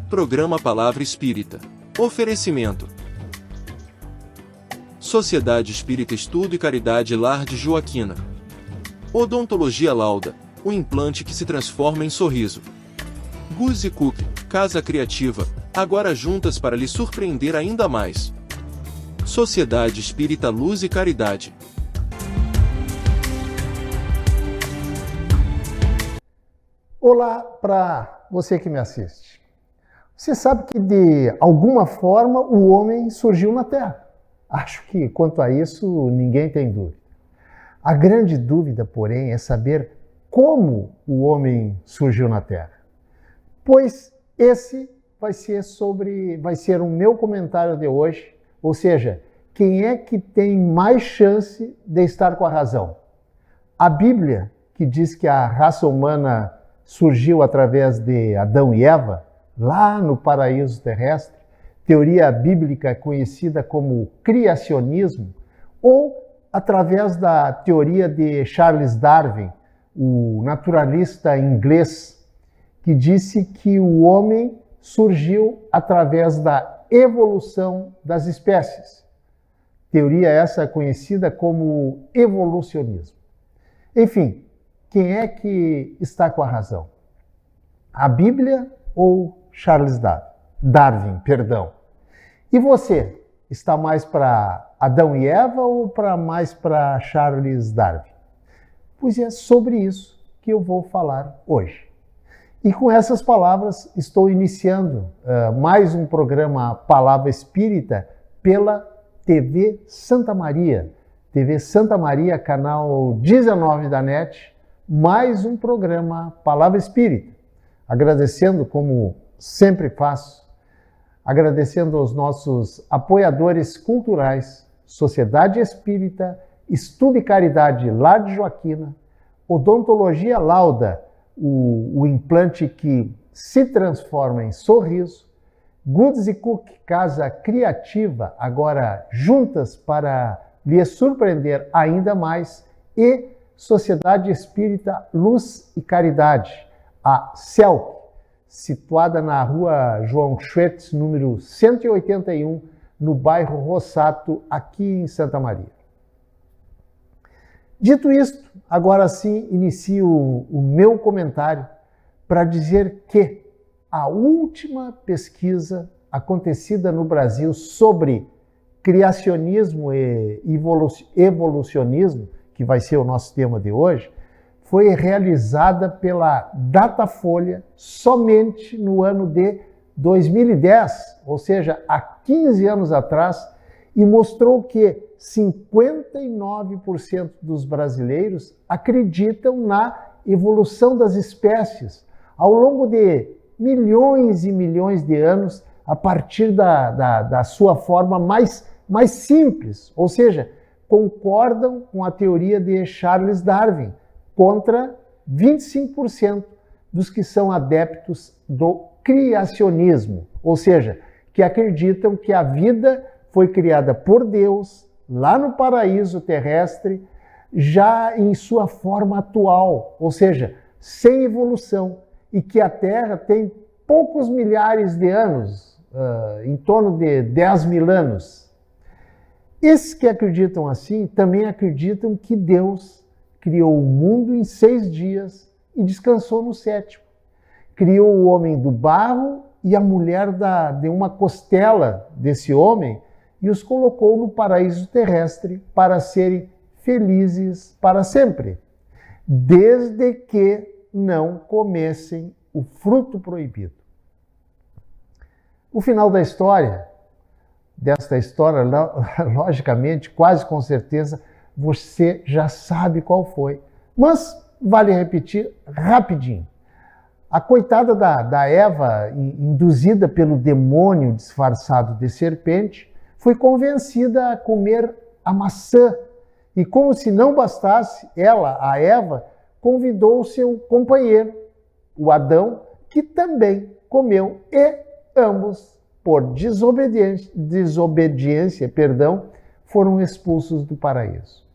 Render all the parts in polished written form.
Programa Palavra Espírita. Oferecimento: Sociedade Espírita Estudo e Caridade Lar de Joaquina. Odontologia Lauda, o implante que se transforma em sorriso. Guzzi Cook, Casa Criativa, agora juntas para lhe surpreender ainda mais. Sociedade Espírita Luz e Caridade. Olá para você que me assiste. Você sabe que de alguma forma o homem surgiu na Terra. Acho que quanto a isso ninguém tem dúvida. A grande dúvida, porém, é saber como o homem surgiu na Terra. Pois esse vai ser o meu comentário de hoje, ou seja, quem é que tem mais chance de estar com a razão? A Bíblia, que diz que a raça humana surgiu através de Adão e Eva, lá no paraíso terrestre, teoria bíblica conhecida como criacionismo, ou através da teoria de Charles Darwin, o naturalista inglês, que disse que o homem surgiu através da evolução das espécies. Teoria essa conhecida como evolucionismo. Enfim, quem é que está com a razão? A Bíblia ou Charles Darwin? E você, está mais para Adão e Eva ou mais para Charles Darwin? Pois é sobre isso que eu vou falar hoje. E com essas palavras estou iniciando mais um programa Palavra Espírita pela TV Santa Maria. TV Santa Maria, canal 19 da NET, mais um programa Palavra Espírita. Agradecendo, como sempre faço, agradecendo aos nossos apoiadores culturais, Sociedade Espírita, Estudo e Caridade Lar de Joaquina, Odontologia Lauda, o implante que se transforma em sorriso, Guzzi Cook, Casa Criativa, agora juntas para lhe surpreender ainda mais, e Sociedade Espírita Luz e Caridade, a CELC, situada na rua João Schwetz, número 181, no bairro Rossato, aqui em Santa Maria. Dito isto, agora sim inicio o meu comentário para dizer que a última pesquisa acontecida no Brasil sobre criacionismo e evolucionismo, que vai ser o nosso tema de hoje, foi realizada pela Datafolha somente no ano de 2010, ou seja, há 15 anos atrás, e mostrou que 59% dos brasileiros acreditam na evolução das espécies ao longo de milhões e milhões de anos, a partir da sua forma mais simples, ou seja, concordam com a teoria de Charles Darwin, contra 25% dos que são adeptos do criacionismo, ou seja, que acreditam que a vida foi criada por Deus lá no paraíso terrestre, já em sua forma atual, ou seja, sem evolução, e que a Terra tem poucos milhares de anos, em torno de 10 mil anos. Esses que acreditam assim também acreditam que Deus criou o mundo em 6 dias e descansou no 7º. Criou o homem do barro e a mulher de uma costela desse homem e os colocou no paraíso terrestre para serem felizes para sempre, desde que não comessem o fruto proibido. O final desta história, logicamente, quase com certeza, você já sabe qual foi. Mas vale repetir rapidinho. A coitada da Eva, induzida pelo demônio disfarçado de serpente, foi convencida a comer a maçã. E como se não bastasse, ela, a Eva, convidou o seu companheiro, o Adão, que também comeu, e ambos, por desobediência, foram expulsos do paraíso.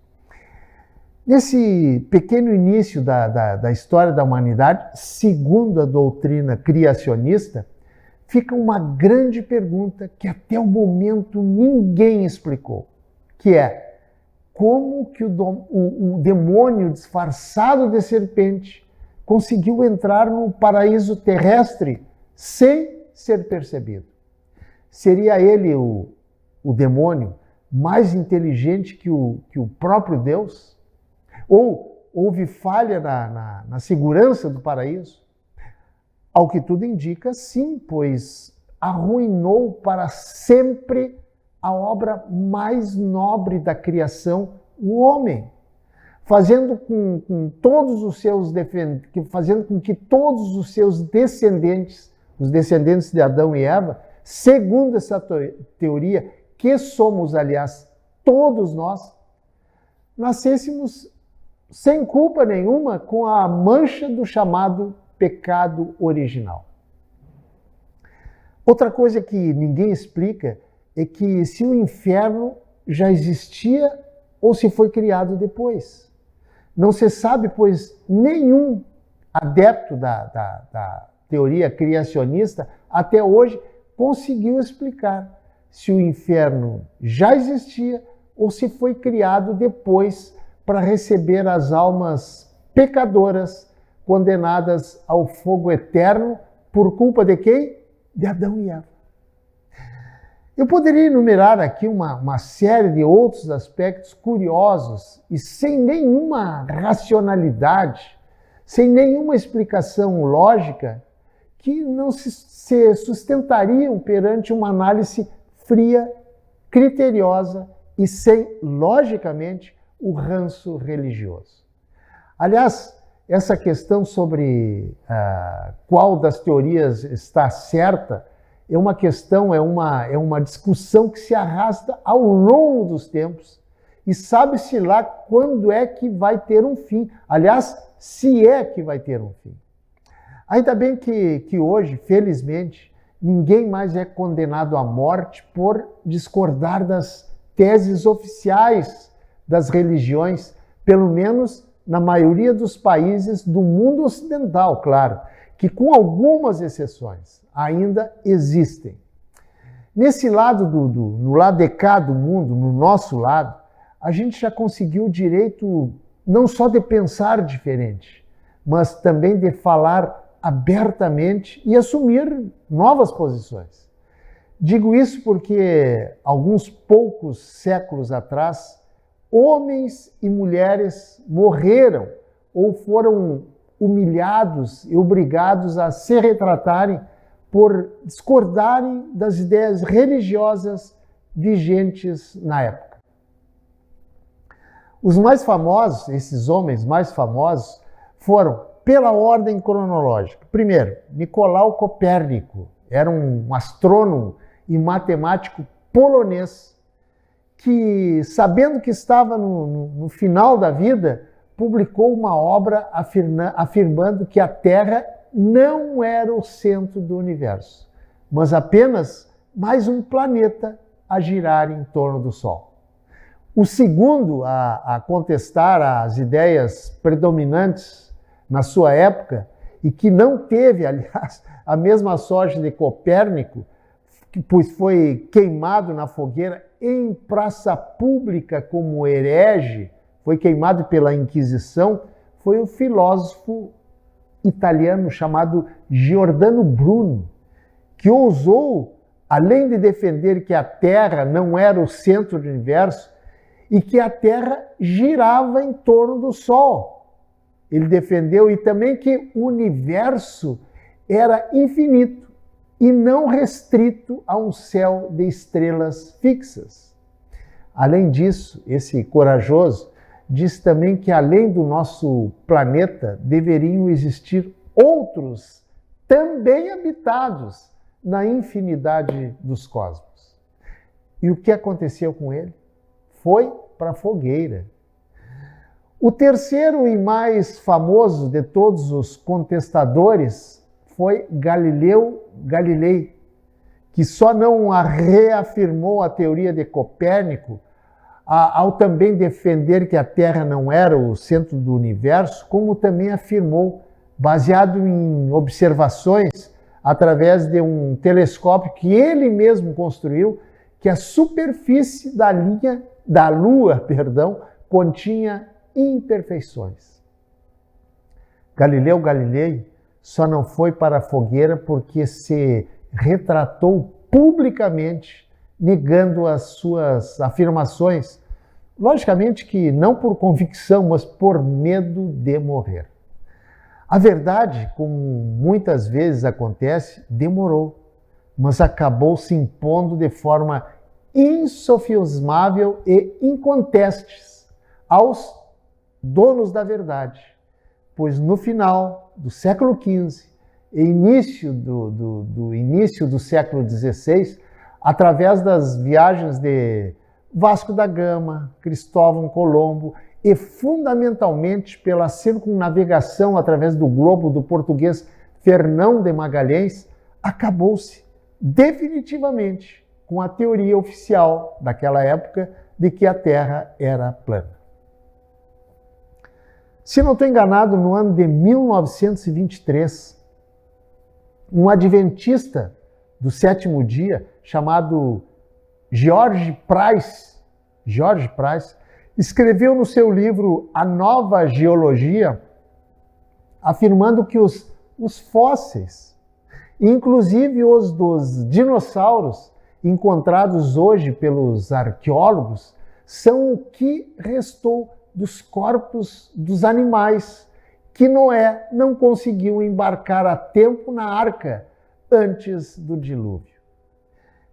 Nesse pequeno início da história da humanidade, segundo a doutrina criacionista, fica uma grande pergunta que até o momento ninguém explicou, que é como que o demônio disfarçado de serpente conseguiu entrar no paraíso terrestre sem ser percebido. Seria ele, o demônio, mais inteligente que o próprio Deus? Ou houve falha na segurança do paraíso? Ao que tudo indica, sim, pois arruinou para sempre a obra mais nobre da criação, o homem, fazendo com que todos os seus descendentes, os descendentes de Adão e Eva, segundo essa teoria, que somos, aliás, todos nós, nascêssemos sem culpa nenhuma com a mancha do chamado pecado original. Outra coisa que ninguém explica é que se o inferno já existia ou se foi criado depois. Não se sabe, pois nenhum adepto da teoria criacionista até hoje conseguiu explicar se o inferno já existia ou se foi criado depois para receber as almas pecadoras condenadas ao fogo eterno por culpa de quem? De Adão e Eva. Eu poderia enumerar aqui uma série de outros aspectos curiosos e sem nenhuma racionalidade, sem nenhuma explicação lógica, que não se sustentariam perante uma análise fria, criteriosa e sem, logicamente, o ranço religioso. Aliás, essa questão sobre qual das teorias está certa é uma questão, é uma discussão que se arrasta ao longo dos tempos e sabe-se lá quando é que vai ter um fim. Aliás, se é que vai ter um fim. Ainda bem que hoje, felizmente, ninguém mais é condenado à morte por discordar das teses oficiais das religiões, pelo menos na maioria dos países do mundo ocidental, claro, que com algumas exceções ainda existem. Nesse lado, no lado de cá do mundo, no nosso lado, a gente já conseguiu o direito não só de pensar diferente, mas também de falar abertamente e assumir novas posições. Digo isso porque alguns poucos séculos atrás, homens e mulheres morreram ou foram humilhados e obrigados a se retratarem por discordarem das ideias religiosas vigentes na época. Os mais famosos, esses homens mais famosos, foram pela ordem cronológica. Primeiro, Nicolau Copérnico, era um astrônomo e matemático polonês que, sabendo que estava no final da vida, publicou uma obra afirmando que a Terra não era o centro do universo, mas apenas mais um planeta a girar em torno do Sol. O segundo a contestar as ideias predominantes na sua época, e que não teve, aliás, a mesma sorte de Copérnico, pois foi queimado na fogueira em praça pública como herege, foi queimado pela Inquisição, foi o filósofo italiano chamado Giordano Bruno, que ousou, além de defender que a Terra não era o centro do universo e que a Terra girava em torno do Sol. Ele defendeu e também que o universo era infinito e não restrito a um céu de estrelas fixas. Além disso, esse corajoso diz também que além do nosso planeta deveriam existir outros também habitados na infinidade dos cosmos. E o que aconteceu com ele? Foi para a fogueira. O terceiro e mais famoso de todos os contestadores foi Galileu Galilei, que só não reafirmou a teoria de Copérnico ao também defender que a Terra não era o centro do universo, como também afirmou, baseado em observações, através de um telescópio que ele mesmo construiu, que a superfície da Lua, continha imperfeições. Galileu Galilei só não foi para a fogueira porque se retratou publicamente, negando as suas afirmações. Logicamente que não por convicção, mas por medo de morrer. A verdade, como muitas vezes acontece, demorou, mas acabou se impondo de forma insofismável e incontestes aos donos da verdade. Pois no final do século XV e início do século XVI, através das viagens de Vasco da Gama, Cristóvão Colombo e fundamentalmente pela circunnavegação através do globo do português Fernão de Magalhães, acabou-se definitivamente com a teoria oficial daquela época de que a Terra era plana. Se não estou enganado, no ano de 1923, um adventista do sétimo dia, chamado George Price, escreveu no seu livro A Nova Geologia, afirmando que os fósseis, inclusive os dos dinossauros encontrados hoje pelos arqueólogos, são o que restou dos corpos dos animais que Noé não conseguiu embarcar a tempo na arca antes do dilúvio.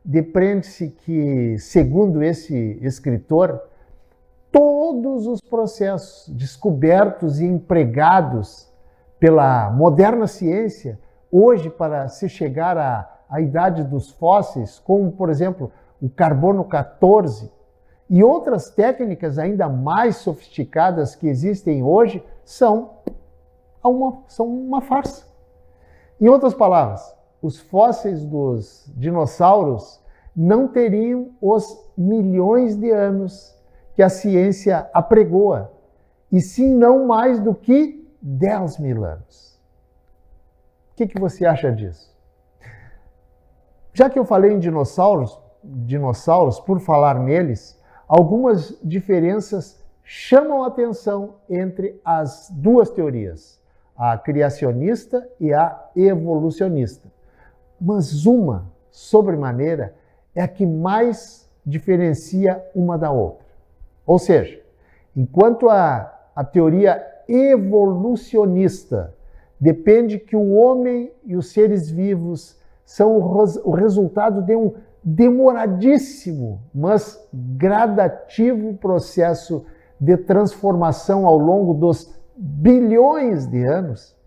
Depreende-se que, segundo esse escritor, todos os processos descobertos e empregados pela moderna ciência, hoje para se chegar à idade dos fósseis, como, por exemplo, o carbono 14, e outras técnicas ainda mais sofisticadas que existem hoje, são uma farsa. Em outras palavras, os fósseis dos dinossauros não teriam os milhões de anos que a ciência apregoa, e sim não mais do que 10 mil anos. O que você acha disso? Já que eu falei em dinossauros, por falar neles, algumas diferenças chamam a atenção entre as duas teorias, a criacionista e a evolucionista. Mas uma, sobremaneira, é a que mais diferencia uma da outra. Ou seja, enquanto a teoria evolucionista depende que o homem e os seres vivos são o resultado de um demoradíssimo, mas gradativo processo de transformação ao longo dos bilhões de anos,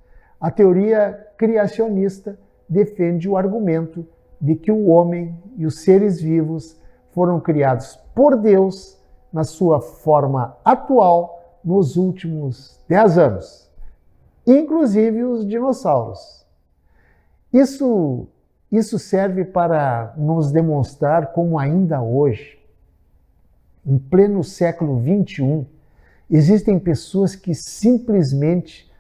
a teoria criacionista defende o argumento de que o homem e os seres vivos foram criados por Deus na sua forma atual nos últimos 10 anos, inclusive os dinossauros. Isso serve para nos demonstrar como ainda hoje, em pleno século XXI, existem pessoas que simplesmente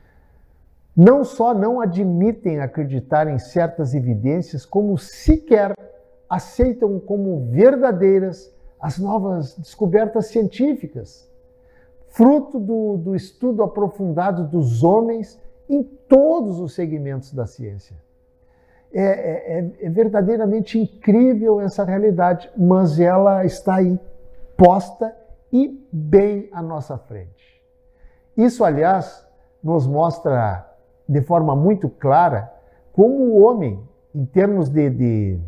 não só não admitem acreditar em certas evidências, como sequer aceitam como verdadeiras as novas descobertas científicas, fruto do estudo aprofundado dos homens em todos os segmentos da ciência. É verdadeiramente incrível essa realidade, mas ela está aí, posta e bem à nossa frente. Isso, aliás, nos mostra de forma muito clara como o homem, em termos de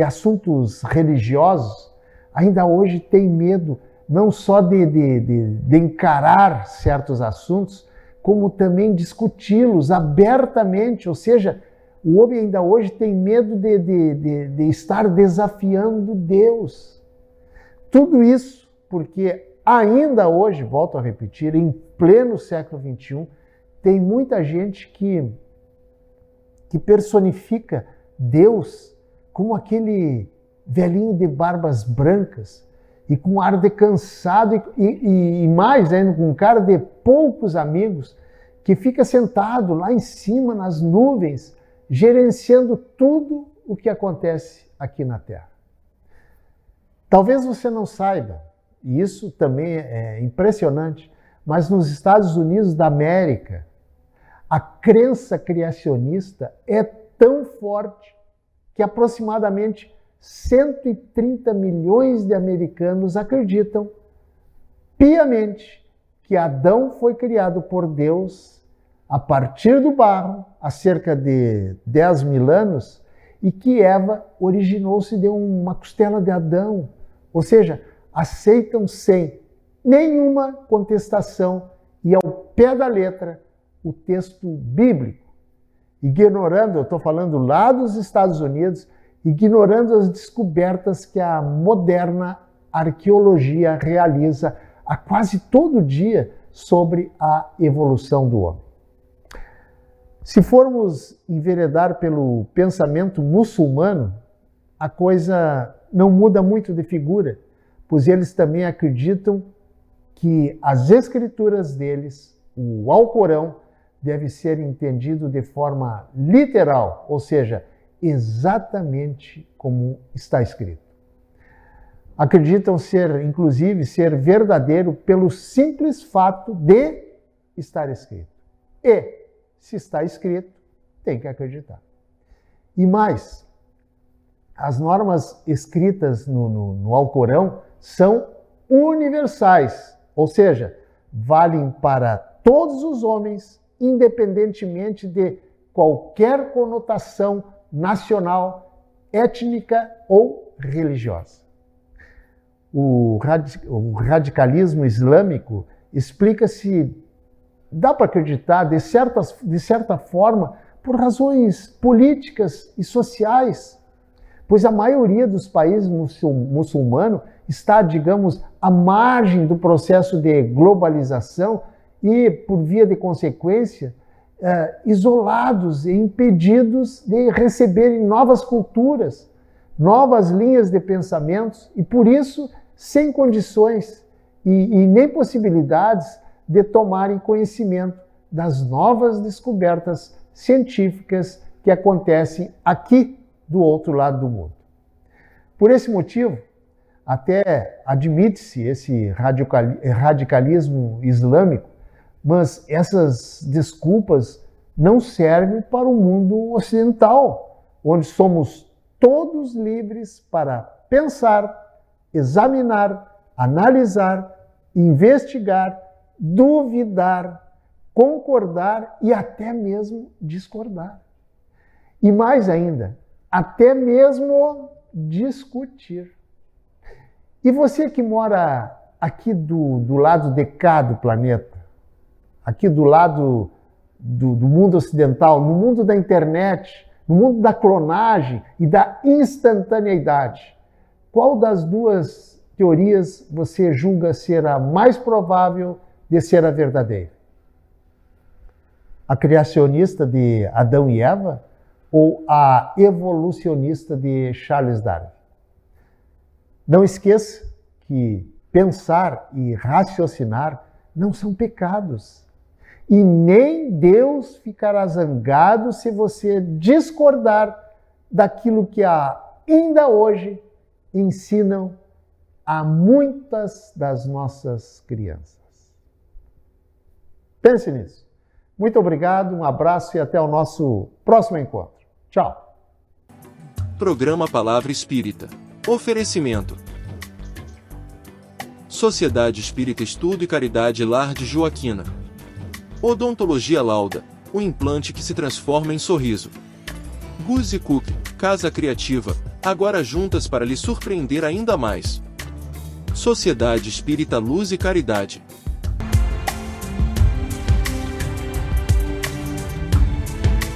assuntos religiosos, ainda hoje tem medo não só de encarar certos assuntos, como também discuti-los abertamente, ou seja, o homem ainda hoje tem medo de estar desafiando Deus. Tudo isso porque ainda hoje, volto a repetir, em pleno século XXI, tem muita gente que personifica Deus como aquele velhinho de barbas brancas e com ar de cansado e mais ainda, com cara de poucos amigos, que fica sentado lá em cima nas nuvens, gerenciando tudo o que acontece aqui na Terra. Talvez você não saiba, e isso também é impressionante, mas nos Estados Unidos da América, a crença criacionista é tão forte que aproximadamente 130 milhões de americanos acreditam piamente que Adão foi criado por Deus a partir do barro, há cerca de 10 mil anos, e que Eva originou-se de uma costela de Adão. Ou seja, aceitam sem nenhuma contestação e ao pé da letra o texto bíblico, ignorando, eu estou falando lá dos Estados Unidos, ignorando as descobertas que a moderna arqueologia realiza a quase todo dia sobre a evolução do homem. Se formos enveredar pelo pensamento muçulmano, a coisa não muda muito de figura, pois eles também acreditam que as escrituras deles, o Alcorão, deve ser entendido de forma literal, ou seja, exatamente como está escrito. Acreditam inclusive, ser verdadeiro pelo simples fato de estar escrito. E, se está escrito, tem que acreditar. E mais, as normas escritas no Alcorão são universais, ou seja, valem para todos os homens, independentemente de qualquer conotação nacional, étnica ou religiosa. O radicalismo islâmico explica-se, dá para acreditar, de certa forma, por razões políticas e sociais, pois a maioria dos países muçulmanos está, digamos, à margem do processo de globalização e, por via de consequência, isolados e impedidos de receberem novas culturas, novas linhas de pensamentos e, por isso, sem condições e nem possibilidades de tomarem conhecimento das novas descobertas científicas que acontecem aqui do outro lado do mundo. Por esse motivo, até admite-se esse radicalismo islâmico, mas essas desculpas não servem para o mundo ocidental, onde somos todos livres para pensar, examinar, analisar, investigar, duvidar, concordar e até mesmo discordar. E mais ainda, até mesmo discutir. E você que mora aqui do lado de cá do planeta, aqui do lado do mundo ocidental, no mundo da internet, no mundo da clonagem e da instantaneidade, qual das duas teorias você julga ser a mais provável de ser a verdadeira? A criacionista de Adão e Eva ou a evolucionista de Charles Darwin? Não esqueça que pensar e raciocinar não são pecados. E nem Deus ficará zangado se você discordar daquilo que ainda hoje ensinam a muitas das nossas crianças. Pense nisso. Muito obrigado, um abraço e até o nosso próximo encontro. Tchau. Programa Palavra Espírita. Oferecimento: Sociedade Espírita Estudo e Caridade Lar de Joaquina. Odontologia Lauda, o implante que se transforma em sorriso. Guzzi Cook, Casa Criativa, agora juntas para lhe surpreender ainda mais. Sociedade Espírita Luz e Caridade.